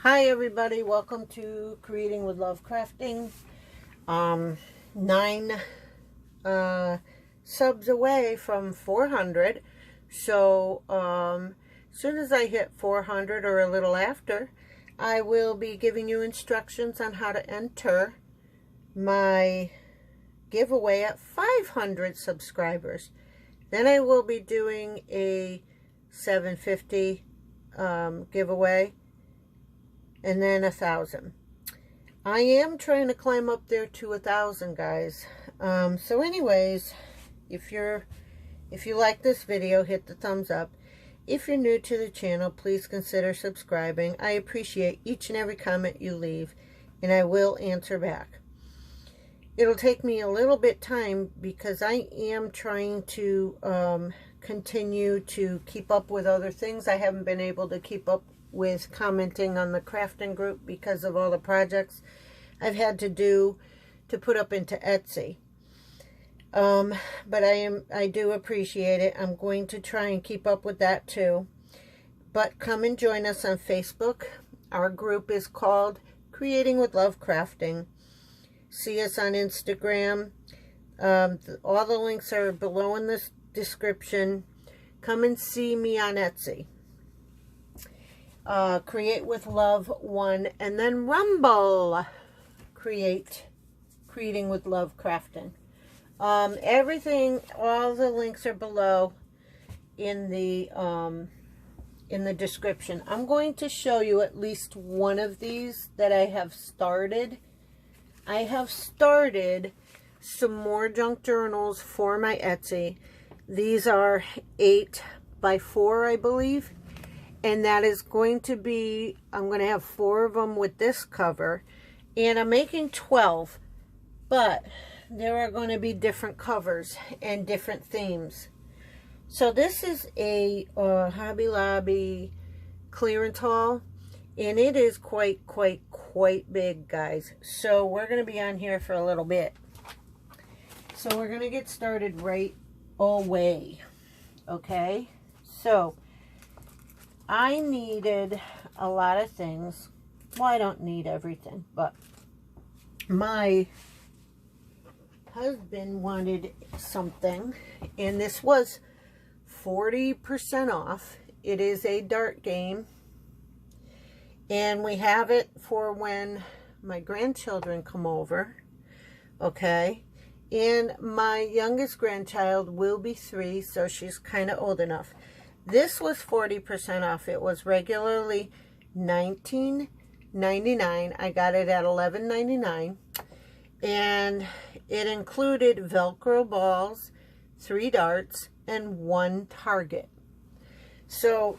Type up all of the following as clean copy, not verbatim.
Hi everybody, welcome to Creating with Love Crafting. 9 subs away from 400. So as soon as I hit 400 or a little after, I will be giving you instructions on how to enter my giveaway at 500 subscribers. Then I will be doing a 750 giveaway, and then 1,000. I am trying to climb up there to 1,000, guys. So anyways, if you like this video, hit the thumbs up. If you're new to the channel, please consider subscribing. I appreciate each and every comment you leave, and I will answer back. It'll take me a little bit time because I am trying to continue to keep up with other things. I haven't been able to keep up with commenting on the crafting group because of all the projects I've had to do to put up into Etsy. But I do appreciate it. I'm going to try and keep up with that too. But come and join us on Facebook. Our group is called Creating with Love Crafting. See us on Instagram. All the links are below in the description. Come and see me on Etsy. Create with Love 1, and then Rumble, Creating with Love Crafting. Everything, all the links are below in the description. I'm going to show you at least one of these that I have started. I have started some more junk journals for my Etsy. These are 8 by 4, I believe. And that is going to be, I'm going to have 4 of them with this cover. And I'm making 12. But there are going to be different covers and different themes. So this is a Hobby Lobby clearance haul. And it is quite big, guys. So we're going to be on here for a little bit. So we're going to get started right away. Okay? So I needed a lot of things. Well, I don't need everything, but my husband wanted something, and this was 40% off. It is a dart game, and we have it for when my grandchildren come over, okay? And my youngest grandchild will be 3, so she's kind of old enough. This was 40% off. It was regularly $19.99. I got it at $11.99. And it included Velcro balls, 3 darts, and 1 target. So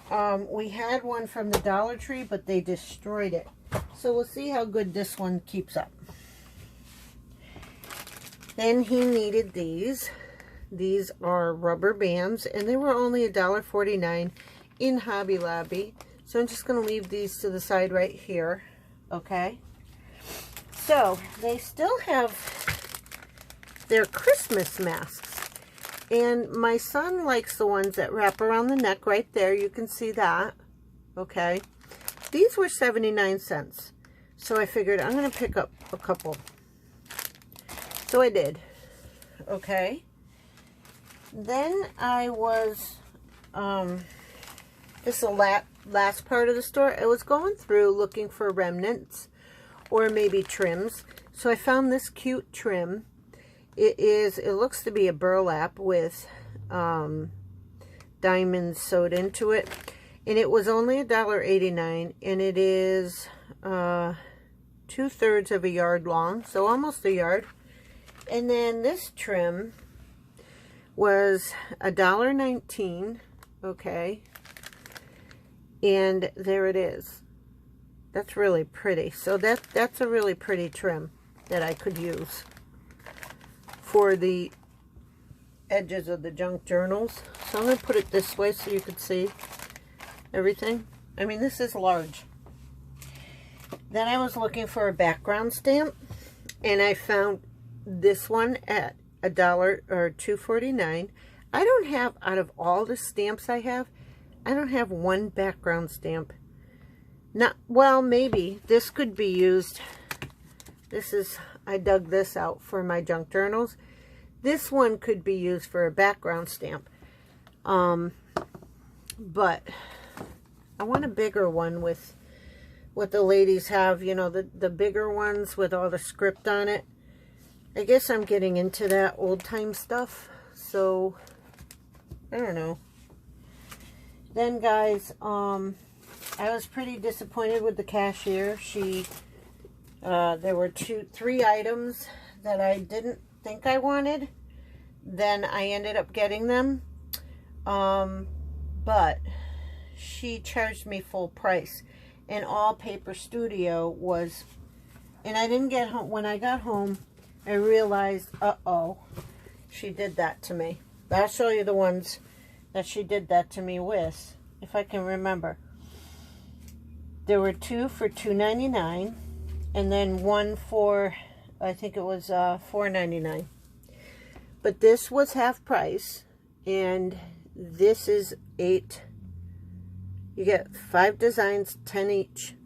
we had one from the Dollar Tree, but they destroyed it. So we'll see how good this one keeps up. Then he needed these. These are rubber bands, and they were only $1.49 in Hobby Lobby. So I'm just going to leave these to the side right here, okay? So they still have their Christmas masks, and my son likes the ones that wrap around the neck right there. You can see that, okay? These were 79 cents, so I figured I'm going to pick up a couple. So I did, okay? Then I was, this is the last part of the store. I was going through looking for remnants or maybe trims. So I found this cute trim. It looks to be a burlap with diamonds sewed into it. And it was only $1.89, and it is 2/3 of a yard long, so almost a yard. And then this trim was $1.19, okay, and there it is. That's really pretty. So that's a really pretty trim that I could use for the edges of the junk journals. So I'm going to put it this way so you can see everything. I mean, this is large. Then I was looking for a background stamp, and I found this one at $1 or $2.49. I don't have, out of all the stamps I don't have one background stamp Not, well, maybe. This could be used. This is, I dug this out for my junk journals. This one could be used for a background stamp. But I want a bigger one with what the ladies have, you know, the bigger ones with all the script on it. I guess I'm getting into that old time stuff. So, I don't know. Then, guys, I was pretty disappointed with the cashier. There were 3 items that I didn't think I wanted. Then I ended up getting them. But she charged me full price. And all Paper Studio was, and I didn't get home. When I got home, I realized, uh-oh, she did that to me. But I'll show you the ones that she did that to me with, if I can remember. There were 2 for $2.99, and then 1 for, I think it was $4.99. But this was half price, and this is 8. You get 5 designs, 10 each.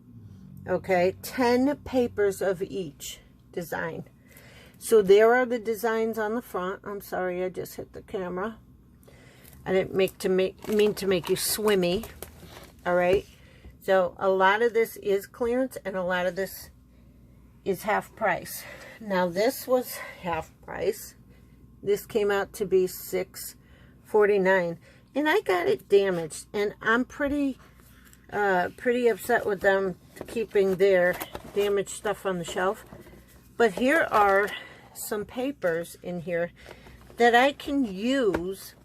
Okay, 10 papers of each design. So there are the designs on the front. I'm sorry, I just hit the camera. I didn't mean to make you swimmy. All right. So a lot of this is clearance, and a lot of this is half price. Now this was half price. This came out to be $6.49. And I got it damaged, and I'm pretty upset with them keeping their damaged stuff on the shelf. But here are some papers in here that I can use.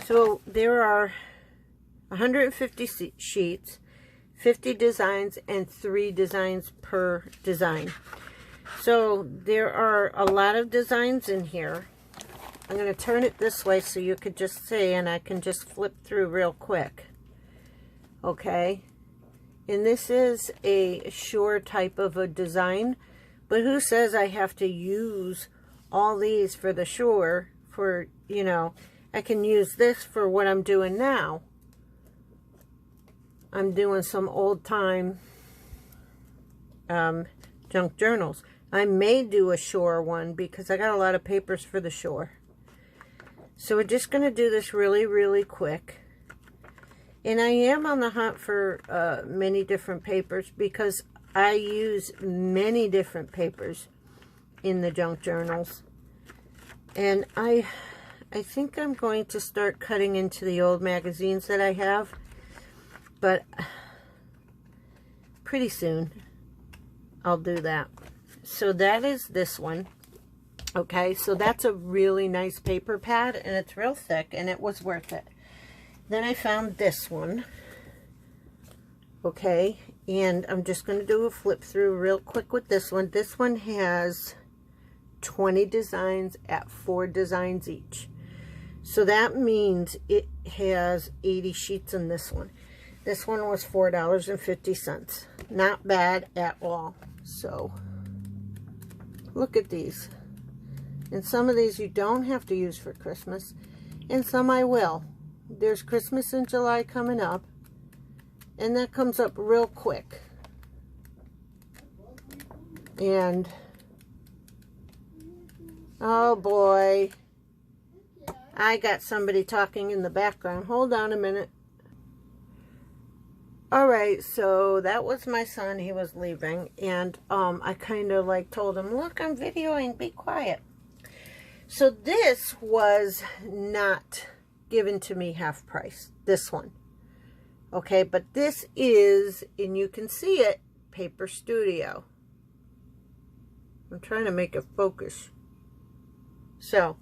So there are 150 sheets, 50 designs, and 3 designs per design. So there are a lot of designs in here. I'm going to turn it this way so you could just see, and I can just flip through real quick. Okay. And this is a sure type of a design, but who says I have to use all these for the sure, for, you know, I can use this for what I'm doing now. I'm doing some old time junk journals. I may do a shore one because I got a lot of papers for the shore. So we're just going to do this really, really quick. And I am on the hunt for many different papers because I use many different papers in the junk journals. And I think I'm going to start cutting into the old magazines that I have. But pretty soon I'll do that. So that is this one. Okay, so that's a really nice paper pad, and it's real thick, and it was worth it. Then I found this one. Okay, and I'm just going to do a flip through real quick with this one. This one has 20 designs at 4 designs each. So that means it has 80 sheets in this one. This one was $4.50. Not bad at all. So look at these. And some of these you don't have to use for Christmas, and some I will. There's Christmas in July coming up, and that comes up real quick. And oh boy, I got somebody talking in the background. Hold on a minute. Alright, so that was my son. He was leaving, and I kind of like told him, look, I'm videoing, be quiet. So this was not given to me half price, this one. Okay, but this is, and you can see it, Paper Studio. I'm trying to make it focus. So,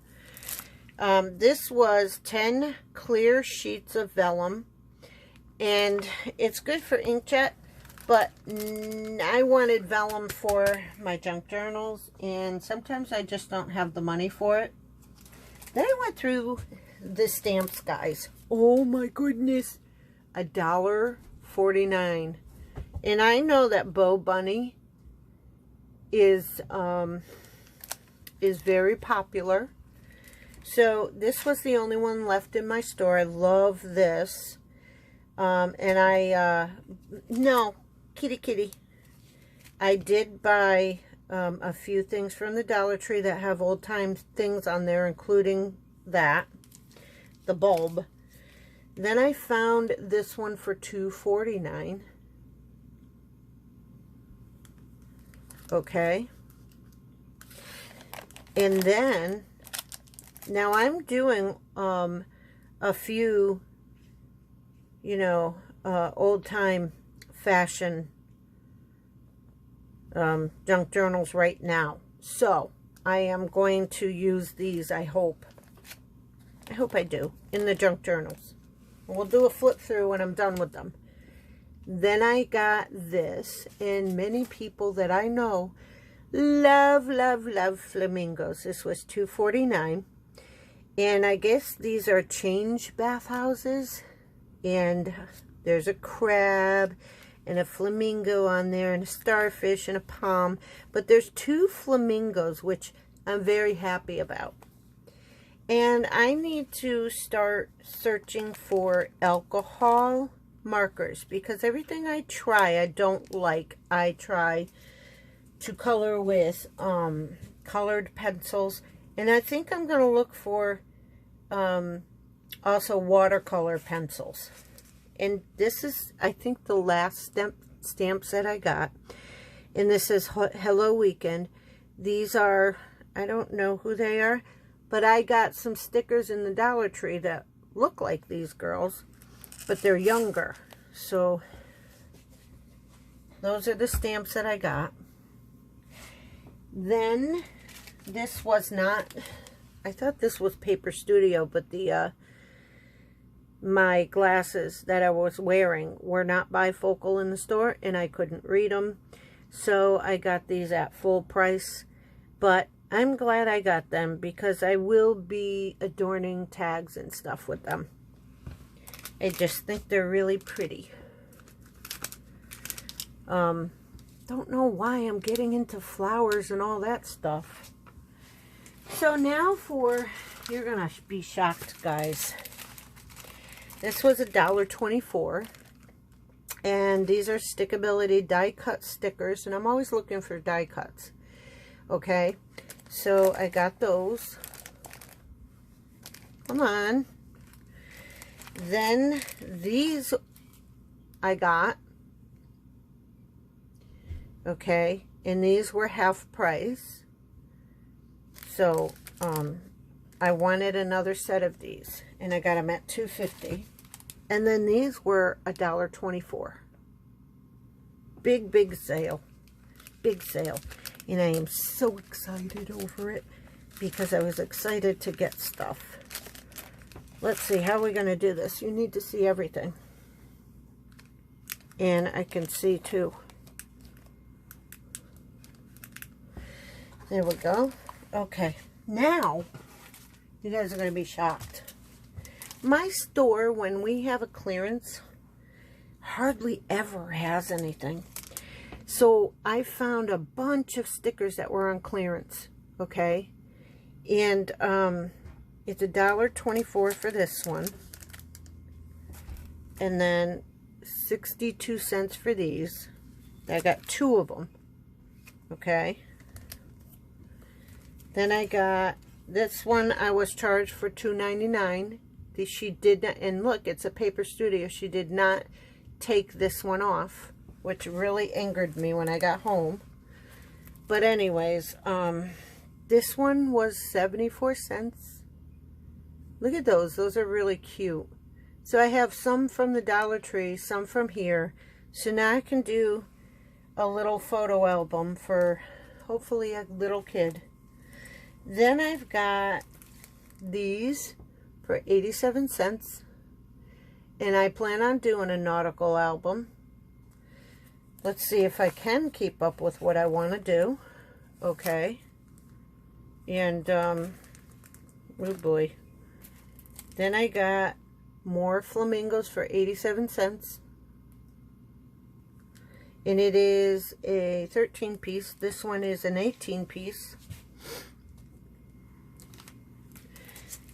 this was 10 clear sheets of vellum. And it's good for inkjet, but I wanted vellum for my junk journals, and sometimes I just don't have the money for it. Then I went through the stamps, guys. Oh my goodness, $1.49. And I know that Bo Bunny is very popular. So this was the only one left in my store. I love this. And no, kitty, kitty. I did buy a few things from the Dollar Tree that have old time things on there, including that, the bulb. Then I found this one for $2.49. Okay. And then, now I'm doing a few, you know, old time fashion junk journals right now. So I am going to use these, I hope. I hope I do, in the junk journals. We'll do a flip through when I'm done with them. Then I got this, and many people that I know love, love, love flamingos. This was $2.49. And I guess these are change bathhouses. And there's a crab and a flamingo on there, and a starfish and a palm. But there's 2 flamingos, which I'm very happy about. And I need to start searching for alcohol markers, because everything I try, I don't like. I try to color with colored pencils. And I think I'm going to look for also watercolor pencils. And this is, I think, the last stamp set I got. And this is Hello Weekend. These are, I don't know who they are, but I got some stickers in the Dollar Tree that look like these girls, but they're younger. So those are the stamps that I got. Then this was not, I thought this was Paper Studio, but the my glasses that I was wearing were not bifocal in the store, and I couldn't read them. So I got these at full price, but I'm glad I got them because I will be adorning tags and stuff with them. I just think they're really pretty. Don't know why I'm getting into flowers and all that stuff. So now for, you're gonna be shocked, guys. This was $1.24, and these are Stickability die cut stickers, and I'm always looking for die cuts. Okay, so I got those. Come on. Then these I got. Okay, and these were half price. So I wanted another set of these, and I got them at $2.50. And then these were $1.24. Big, big sale. Big sale. And I am so excited over it because I was excited to get stuff. Let's see, how are we going to do this? You need to see everything. And I can see too. There we go. Okay, now you guys are going to be shocked. My store, when we have a clearance, hardly ever has anything. So I found a bunch of stickers that were on clearance, okay? And it's $1.24 for this one. And then 62 cents for these. I got 2 of them, okay? Then I got this one. I was charged for $2.99. She did not, and look, it's a Paper Studio. She did not take this one off, which really angered me when I got home. But anyways, this one was 74 cents. Look at those. Those are really cute. So I have some from the Dollar Tree, some from here. So now I can do a little photo album for hopefully a little kid. Then I've got these for 87 cents. And I plan on doing a nautical album. Let's see if I can keep up with what I want to do. Okay. And, oh boy. Then I got more flamingos for 87 cents. And it is a 13 piece. This one is an 18 piece.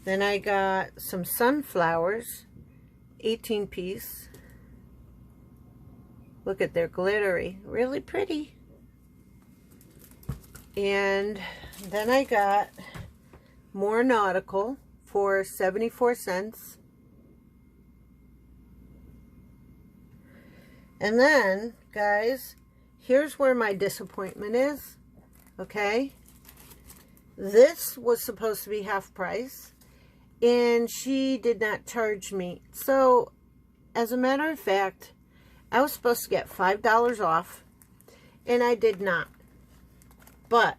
Then I got some sunflowers, 18 piece. Look at, they're glittery. Really pretty. And then I got more nautical for 74 cents. And then, guys, here's where my disappointment is. Okay? This was supposed to be half price, and she did not charge me. So, as a matter of fact, I was supposed to get $5 off, and I did not. But,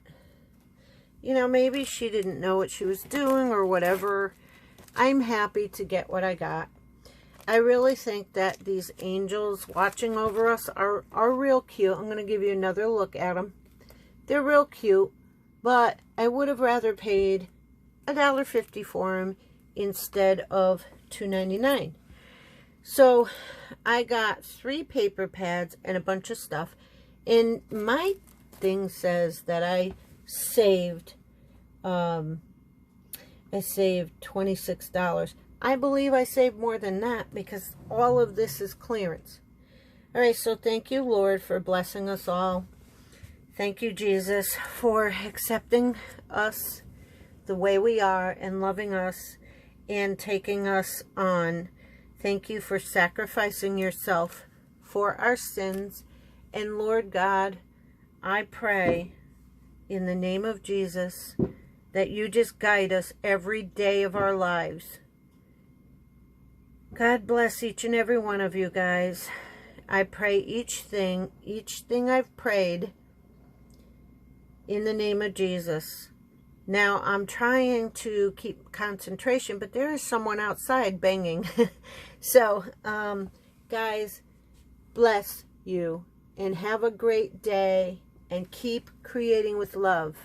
you know, maybe she didn't know what she was doing or whatever. I'm happy to get what I got. I really think that these angels watching over us are real cute. I'm going to give you another look at them. They're real cute, but I would have rather paid $1.50 for them instead of $2.99. So I got 3 paper pads and a bunch of stuff, and my thing says that I saved $26. I believe I saved more than that because all of this is clearance. All right, so thank you, Lord, for blessing us all. Thank you, Jesus, for accepting us the way we are and loving us and taking us on. Thank you for sacrificing yourself for our sins. And Lord God, I pray in the name of Jesus that you just guide us every day of our lives. God bless each and every one of you guys. I pray each thing I've prayed in the name of Jesus. Now, I'm trying to keep concentration, but there is someone outside banging. So, guys, bless you and have a great day and keep creating with love.